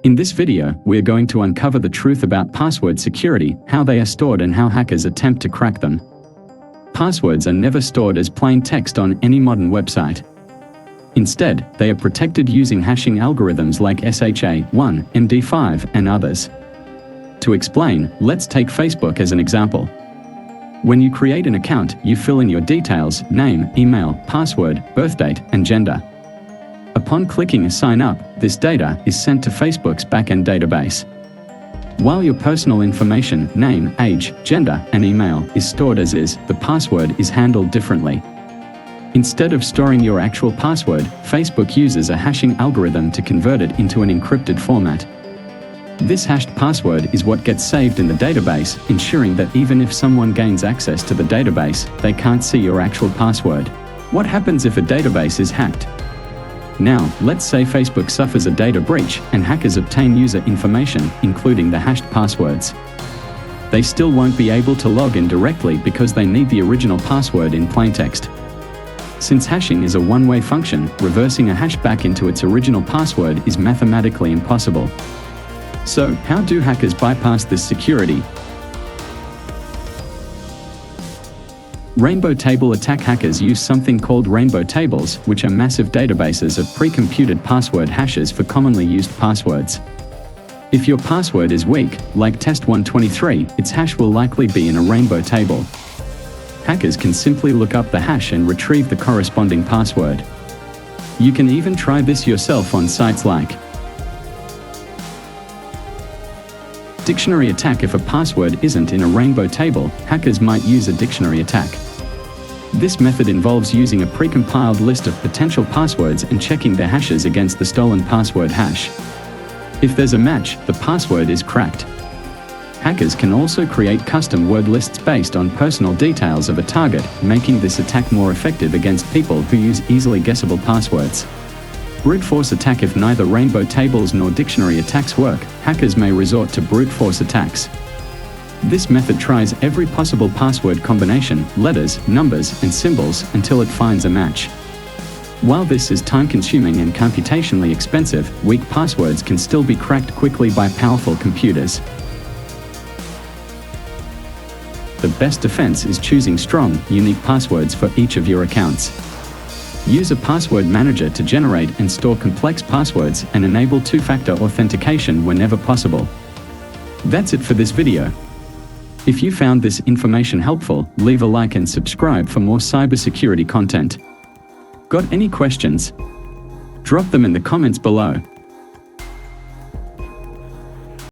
In this video, we're going to uncover the truth about password security, how they are stored and how hackers attempt to crack them. Passwords are never stored as plain text on any modern website. Instead, they are protected using hashing algorithms like SHA-1, MD5, and others. To explain, let's take Facebook as an example. When you create an account, you fill in your details, name, email, password, birthdate, and gender. Upon clicking Sign Up, this data is sent to Facebook's backend database. While your personal information, name, age, gender, and email is stored as is, the password is handled differently. Instead of storing your actual password, Facebook uses a hashing algorithm to convert it into an encrypted format. This hashed password is what gets saved in the database, ensuring that even if someone gains access to the database, they can't see your actual password. What happens if a database is hacked? Now, let's say Facebook suffers a data breach and hackers obtain user information, including the hashed passwords. They still won't be able to log in directly because they need the original password in plaintext. Since hashing is a one-way function, reversing a hash back into its original password is mathematically impossible. So, how do hackers bypass this security? Rainbow table attack hackers use something called rainbow tables, which are massive databases of pre-computed password hashes for commonly used passwords. If your password is weak, like test123, its hash will likely be in a rainbow table. Hackers can simply look up the hash and retrieve the corresponding password. You can even try this yourself on sites like dictionary attack. If a password isn't in a rainbow table, hackers might use a dictionary attack. This method involves using a precompiled list of potential passwords and checking their hashes against the stolen password hash. If there's a match, the password is cracked. Hackers can also create custom word lists based on personal details of a target, making this attack more effective against people who use easily guessable passwords. Brute force attack. If neither rainbow tables nor dictionary attacks work, hackers may resort to brute force attacks. This method tries every possible password combination, letters, numbers, and symbols, until it finds a match. While this is time-consuming and computationally expensive, weak passwords can still be cracked quickly by powerful computers. The best defense is choosing strong, unique passwords for each of your accounts. Use a password manager to generate and store complex passwords and enable two-factor authentication whenever possible. That's it for this video. If you found this information helpful, leave a like and subscribe for more cybersecurity content. Got any questions? Drop them in the comments below.